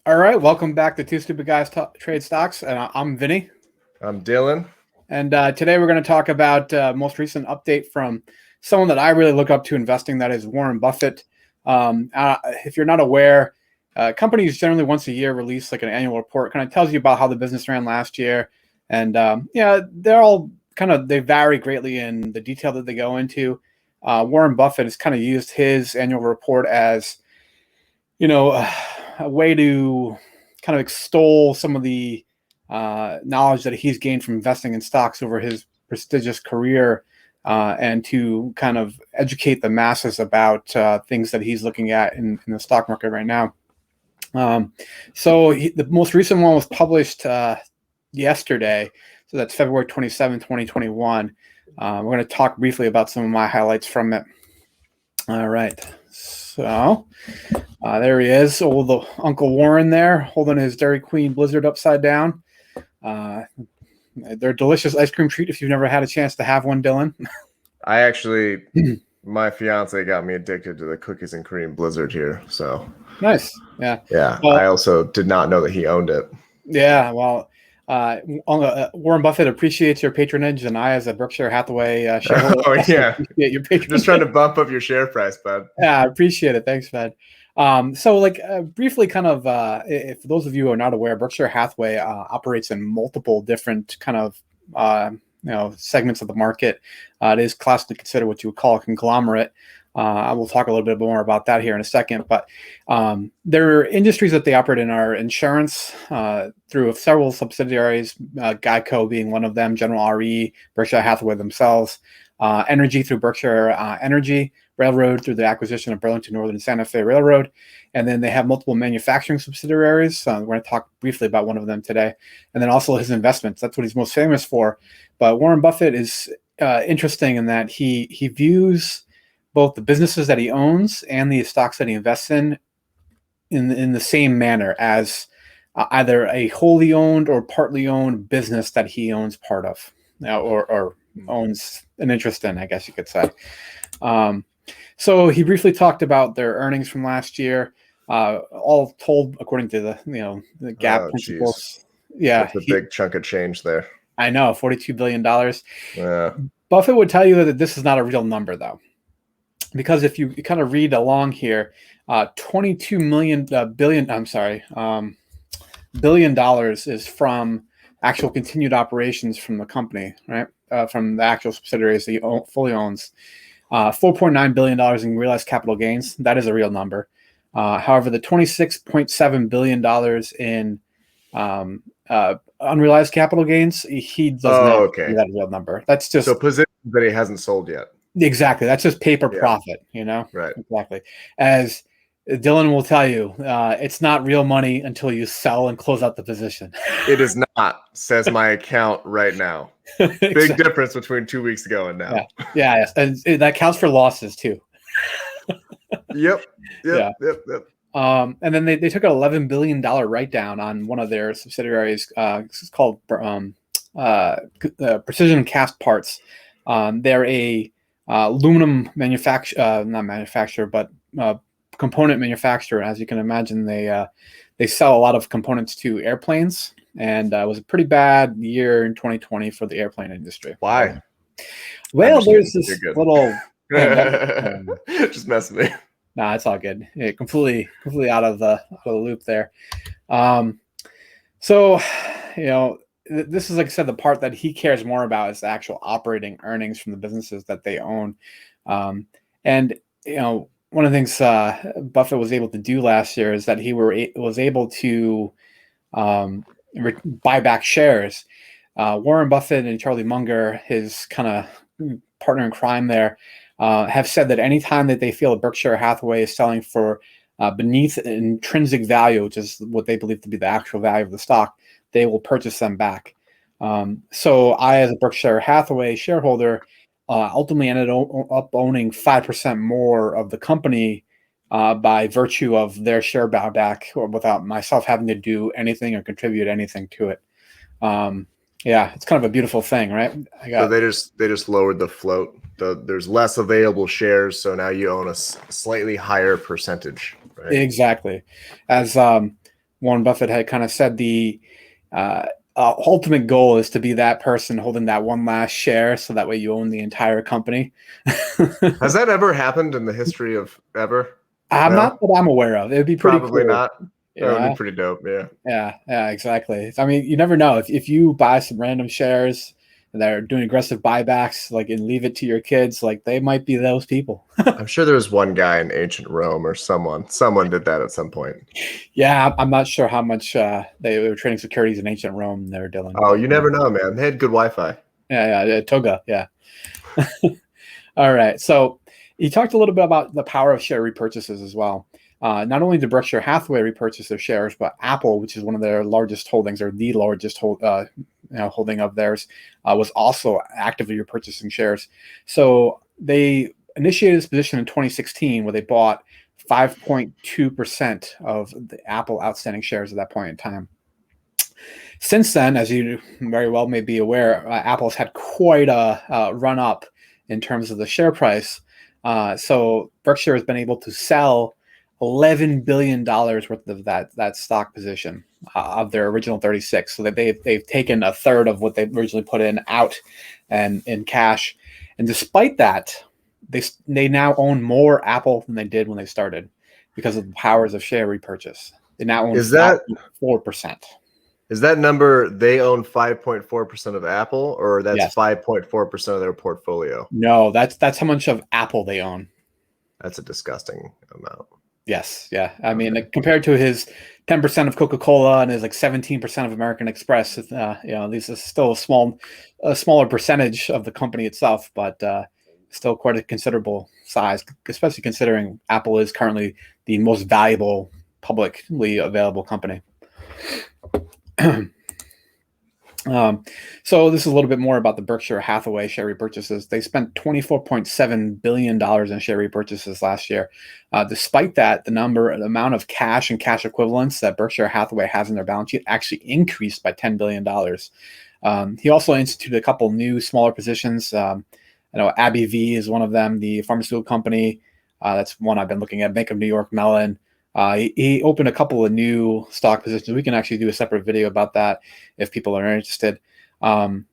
All right, welcome back to Two Stupid Guys Trade Stocks, and I'm Vinny. I'm Dylan. And today we're going to talk about most recent update from someone that I really look up to investing, that is Warren Buffett. If you're not aware, companies generally once a year release like an annual report, kind of tells you about how the business ran last year. And they're all they vary greatly in the detail that they go into. Warren Buffett has kind of used his annual report as, a way to kind of extol some of the knowledge that he's gained from investing in stocks over his prestigious career, and to kind of educate the masses about things that he's looking at in the stock market right now. The most recent one was published yesterday. So that's February 27, 2021. We're going to talk briefly about some of my highlights from it. All right. So there he is, old Uncle Warren there, holding his Dairy Queen Blizzard upside down. They're a delicious ice cream treat if you've never had a chance to have one, Dylan. My fiance got me addicted to the cookies and cream Blizzard here. So nice. Yeah. Yeah. Well, I also did not know that he owned it. Yeah. Well, Warren Buffett appreciates your patronage, and I, as a Berkshire Hathaway shareholder, appreciate your patronage. Just trying to bump up your share price, bud. Yeah, I appreciate it. Thanks, man. Briefly, if those of you who are not aware, Berkshire Hathaway operates in multiple different segments of the market. It is classically considered what you would call a conglomerate. I will talk a little bit more about that here in a second, but their industries that they operate in are insurance through several subsidiaries, Geico being one of them, General RE, Berkshire Hathaway themselves, energy through Berkshire Energy, railroad through the acquisition of Burlington Northern Santa Fe Railroad, and then they have multiple manufacturing subsidiaries. We're going to talk briefly about one of them today, and then also his investments. That's what he's most famous for. But Warren Buffett is interesting in that he views both the businesses that he owns and the stocks that he invests in the same manner as either a wholly owned or partly owned business that he owns part of, or owns an interest in, I guess you could say. So he briefly talked about their earnings from last year, all told according to the GAAP principles. Geez. Yeah, that's a big chunk of change there. I know, $42 billion. Yeah. Buffett would tell you that this is not a real number, though. Because if you kind of read along here, $22 billion is from actual continued operations from the company, right? From the actual subsidiaries that he fully owns. $4.9 billion in realized capital gains. That is a real number. However, the $26.7 billion in unrealized capital gains, he does not see that a real number. That's just positions that he hasn't sold yet. Exactly. That's just paper profit, Right. Exactly. As Dylan will tell you, it's not real money until you sell and close out the position. It is not, says my account right now. Exactly. Big difference between 2 weeks ago and now. Yeah. Yes. And that counts for losses too. Yep. And then they took an $11 billion write-down on one of their subsidiaries. It's called Precision Cast Parts. They're a aluminum component manufacturer. As you can imagine, they sell a lot of components to airplanes, and it was a pretty bad year in 2020 for the airplane industry. Why? Well, there's this little just messing with me. Nah, it's all good. Yeah, completely out of the loop there. This is, like I said, the part that he cares more about is the actual operating earnings from the businesses that they own. One of the things Buffett was able to do last year is that he was able to buy back shares. Warren Buffett and Charlie Munger, his kind of partner in crime there, have said that anytime that they feel that Berkshire Hathaway is selling for beneath intrinsic value, which is what they believe to be the actual value of the stock, they will purchase them back. So I, as a Berkshire Hathaway shareholder, ultimately ended up owning 5% more of the company by virtue of their share buyback, or without myself having to do anything or contribute anything to it. It's kind of a beautiful thing, right? So they just lowered the float. There's less available shares, so now you own a slightly higher percentage. Right? Exactly. As Warren Buffett had kind of said the ultimate goal is to be that person holding that one last share, so that way you own the entire company. Has that ever happened in the history of ever? I'm No, not that I'm aware of. It would be pretty probably cool. not. That would Yeah, be pretty dope. Yeah. yeah, exactly. I mean, you never know if you buy some random shares that are doing aggressive buybacks, like, and leave it to your kids, like they might be those people. I'm sure there was one guy in ancient Rome or someone did that at some point. Yeah, I'm not sure how much they were trading securities in ancient Rome they were dealing. Oh, But you never know, man. They had good Wi-Fi. yeah, Toga, yeah. All right. So he talked a little bit about the power of share repurchases as well. Not only did Berkshire Hathaway repurchase their shares, but Apple, which is one of their largest holdings, or the largest holding of theirs, was also actively repurchasing shares. So they initiated this position in 2016, where they bought 5.2% of the Apple outstanding shares at that point in time. Since then, as you very well may be aware, Apple's had quite a run up in terms of the share price. So Berkshire has been able to sell $11 billion worth of that stock position of their original 36. So that they've taken a third of what they originally put in out and in cash. And despite that, they now own more Apple than they did when they started, because of the powers of share repurchase. They now own 4%. Is that number, they own 5.4% of Apple, or that's Yes. 5.4% of their portfolio? No, that's how much of Apple they own. That's a disgusting amount. Yes, yeah. I mean, like, compared to his 10% of Coca-Cola and his like 17% of American Express, this is still a smaller percentage of the company itself, but still quite a considerable size, especially considering Apple is currently the most valuable publicly available company. So this is a little bit more about the Berkshire Hathaway share repurchases. They spent $24.7 billion in share repurchases last year. Despite that, the amount of cash and cash equivalents that Berkshire Hathaway has in their balance sheet actually increased by $10 billion. He also instituted a couple new smaller positions. AbbVie is one of them, the pharmaceutical company. That's one I've been looking at, Bank of New York Mellon. He opened a couple of new stock positions. We can actually do a separate video about that if people are interested. But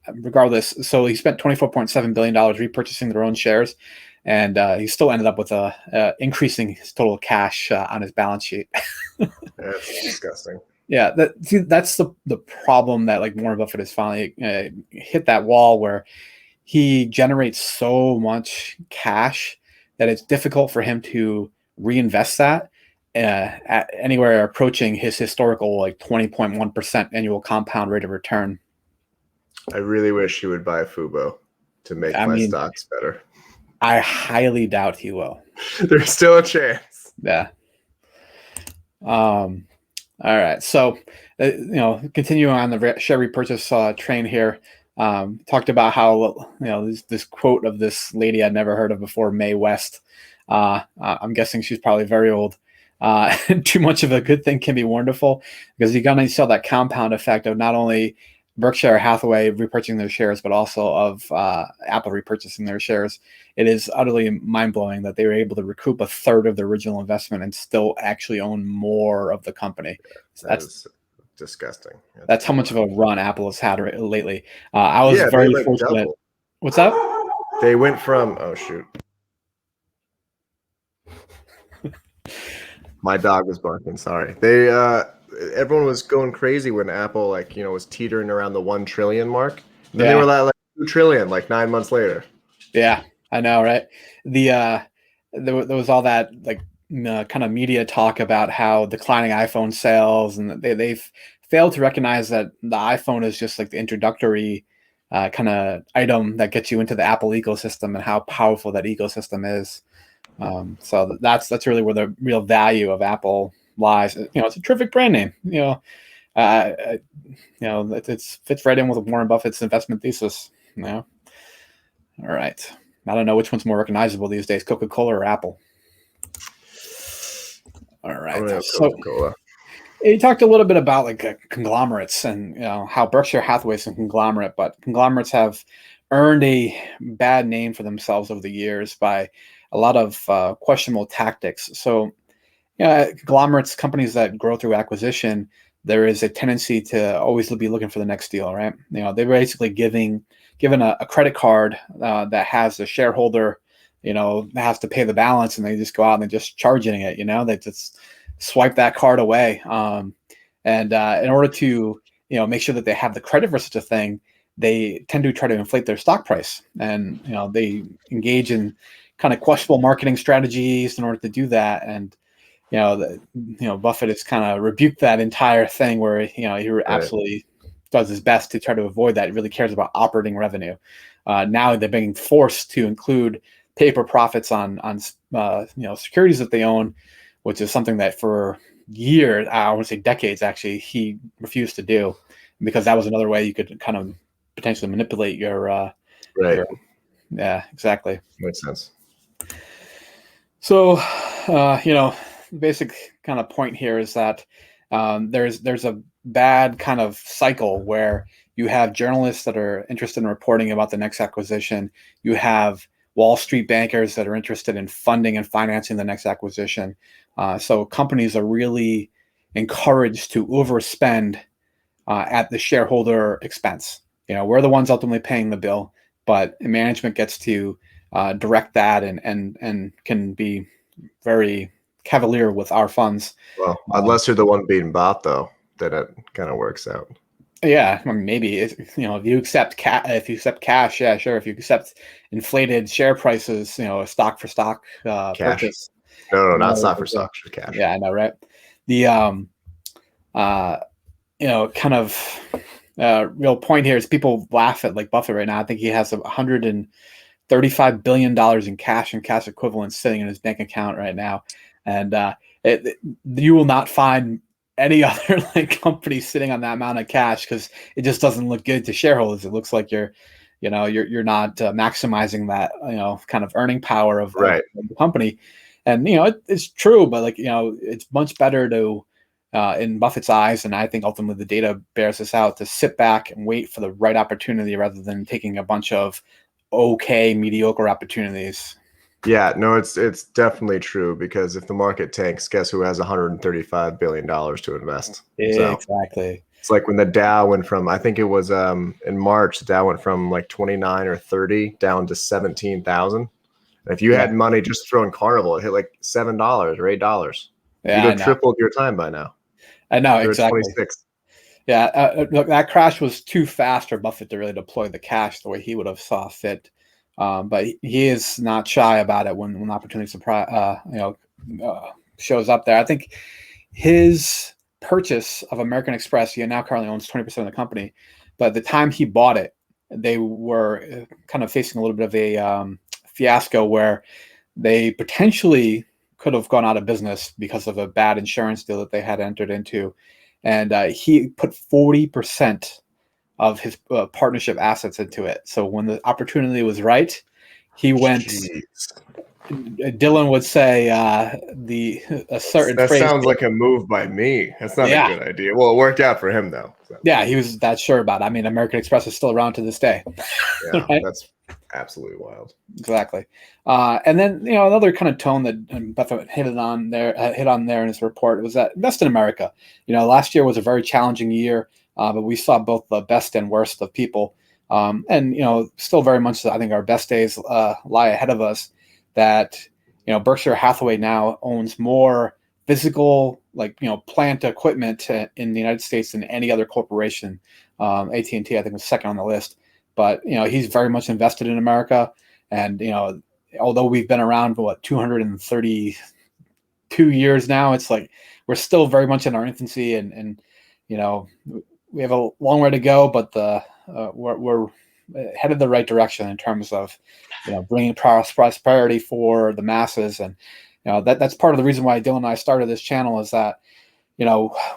regardless, so he spent $24.7 billion repurchasing their own shares, and he still ended up with increasing his total cash on his balance sheet. That's disgusting. Yeah, that's the problem, that like Warren Buffett has finally hit that wall where he generates so much cash that it's difficult for him to reinvest that at anywhere approaching his historical like 20.1% annual compound rate of return. I really wish he would buy Fubo to make my stocks better. I highly doubt he will. There's still a chance. Yeah. All right. So, continuing on the share repurchase train here. Talked about how this quote of this lady I'd never heard of before, Mae West. I'm guessing she's probably very old. Too much of a good thing can be wonderful, because you're gonna sell that compound effect of not only Berkshire Hathaway repurchasing their shares, but also of Apple repurchasing their shares. It is utterly mind-blowing that they were able to recoup a third of their original investment and still actually own more of the company. That's disgusting. That's how much of a run Apple has had lately. I was very fortunate. Double. What's up? They went from, oh shoot. My dog was barking. Sorry. Everyone was going crazy when Apple was teetering around the 1 trillion mark. And then they were like 2 trillion, like 9 months later. Yeah, I know, right? There was all that kind of media talk about how declining iPhone sales, and they've failed to recognize that the iPhone is just like the introductory kind of item that gets you into the Apple ecosystem and how powerful that ecosystem is. So that's really where the real value of Apple lies. It's a terrific brand name. It fits right in with Warren Buffett's investment thesis. All right. I don't know which one's more recognizable these days, Coca-Cola or Apple. All right. So he talked a little bit about conglomerates and how Berkshire Hathaway is a conglomerate, but conglomerates have earned a bad name for themselves over the years by a lot of questionable tactics. So conglomerates, companies that grow through acquisition, there is a tendency to always be looking for the next deal, right? They're basically given a credit card that has the shareholder, has to pay the balance, and they just go out and they just charging it. They just swipe that card away. And in order to make sure that they have the credit for such a thing, they tend to try to inflate their stock price, and they engage in kind of questionable marketing strategies in order to do that. And Buffett has kind of rebuked that entire thing, where he absolutely does his best to try to avoid that. He really cares about operating revenue. Now they're being forced to include paper profits on securities that they own, which is something that for years, I want to say decades, actually, he refused to do, because that was another way you could kind of potentially manipulate your yeah, exactly. Makes sense. So, basic kind of point here is that there's a bad kind of cycle where you have journalists that are interested in reporting about the next acquisition. You have Wall Street bankers that are interested in funding and financing the next acquisition. So companies are really encouraged to overspend at the shareholder expense. We're the ones ultimately paying the bill, but management gets to direct that and can be very cavalier with our funds. Well, unless you're the one being bought, though, then it kind of works out. Yeah, I mean, maybe if you accept cash, yeah, sure. If you accept inflated share prices, stock for stock Cash. purchase. No, not stock for stock, just cash. Yeah, I know, right? The kind of real point here is people laugh at like Buffett right now. I think he has $135 billion in cash and cash equivalents sitting in his bank account right now, and you will not find any other company sitting on that amount of cash, because it just doesn't look good to shareholders. It looks like you're not maximizing that kind of earning power of the company. And it's true, but it's much better to in Buffett's eyes, and I think ultimately the data bears this out, to sit back and wait for the right opportunity rather than taking a bunch of mediocre opportunities. Yeah, no, it's definitely true, because if the market tanks, guess who has $135 billion to invest? Exactly. So it's like when the Dow went from, I think it was in March, the Dow went from like 29 or 30 down to 17,000. If you had money just throwing Carnival, it hit like $7 or $8. Yeah, you'd have tripled your time by now. I know, You're exactly. 26. Yeah, look, that crash was too fast for Buffett to really deploy the cash the way he would have saw fit. But he is not shy about it when opportunity shows up there. I think his purchase of American Express, he now currently owns 20% of the company, but at the time he bought it, they were kind of facing a little bit of a fiasco where they potentially could have gone out of business because of a bad insurance deal that they had entered into. And he put 40% of his partnership assets into it. So when the opportunity was right, he went. Jeez. Dylan would say a certain that phrase. Sounds like a move by me. That's not a good idea. Well, it worked out for him though. So. Yeah, he was that sure about it. I mean, American Express is still around to this day. Yeah, right? That's absolutely wild. Exactly. And then another kind of tone that Buffett hit on there in his report was that invest in America. Last year was a very challenging year, but we saw both the best and worst of people. And still very much, I think our best days lie ahead of us. That Berkshire Hathaway now owns more physical plant equipment in the United States than any other corporation. AT&T, I think, was second on the list. But he's very much invested in America, and although we've been around for 232 years now, it's like we're still very much in our infancy, and we have a long way to go, but we're headed the right direction in terms of bringing prosperity for the masses. And that's part of the reason why Dylan and I started this channel, is that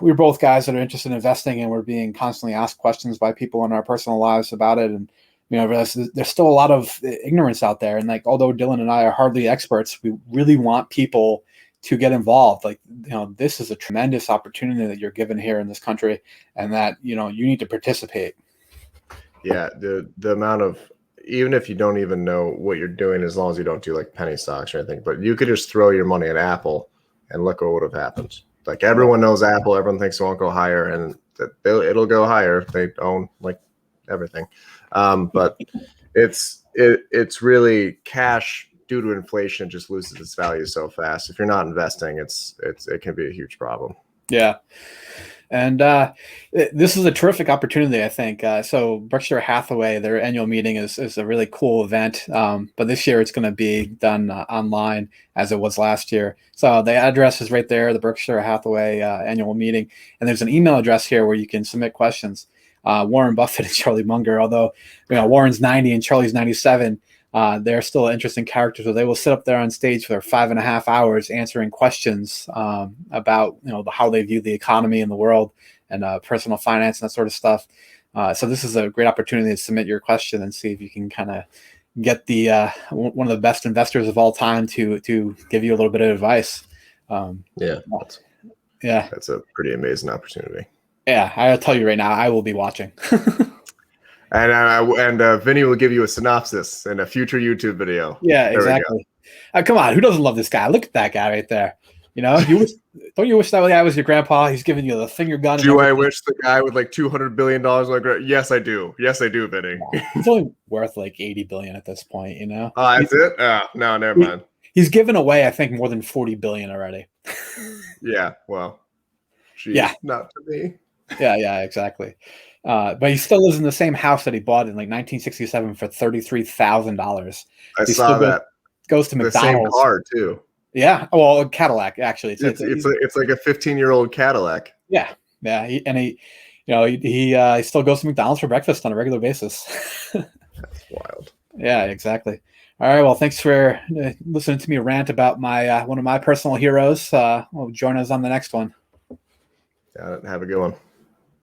we're both guys that are interested in investing, and we're being constantly asked questions by people in our personal lives about it. And there's still a lot of ignorance out there. And although Dylan and I are hardly experts, we really want people to get involved. This is a tremendous opportunity that you're given here in this country, and that you need to participate. Yeah, the amount of, even if you don't even know what you're doing, as long as you don't do penny stocks or anything, but you could just throw your money at Apple and look what would have happened. Like everyone knows Apple, everyone thinks it won't go higher, and that it'll go higher. They own like everything, but it's really cash due to inflation just loses its value so fast. If you're not investing, it can be a huge problem. Yeah. And this is a terrific opportunity, I think. So Berkshire Hathaway, their annual meeting is a really cool event. But this year it's going to be done online as it was last year. So the address is right there, the Berkshire Hathaway annual meeting. And there's an email address here where you can submit questions. Warren Buffett and Charlie Munger, although Warren's 90 and Charlie's 97, they're still interesting characters. So they will sit up there on stage for 5.5 hours answering questions about how they view the economy and the world and personal finance and that sort of stuff. So this is a great opportunity to submit your question and see if you can kind of get the one of the best investors of all time to give you a little bit of advice. That's a pretty amazing opportunity. Yeah, I'll tell you right now, I will be watching. And Vinny will give you a synopsis in a future YouTube video. Yeah, exactly. Come on, who doesn't love this guy? Look at that guy right there. Don't you wish that guy was your grandpa? He's giving you the finger gun. Do I wish the guy with like $200 billion? Yes, I do. Yes, I do, Vinny. He's only worth like $80 billion at this point. Oh, that's it. No, never mind. He's given away, I think, more than $40 billion already. Yeah. Well. Geez, yeah. Not to me. Yeah, exactly. But he still lives in the same house that he bought in like 1967 for $33,000. I saw that. Goes to McDonald's. The same car too. Yeah. Well, a Cadillac actually. It's like a 15-year-old Cadillac. Yeah. He still goes to McDonald's for breakfast on a regular basis. That's wild. Yeah, exactly. All right. Well, thanks for listening to me rant about my one of my personal heroes. Join us on the next one. Yeah, have a good one.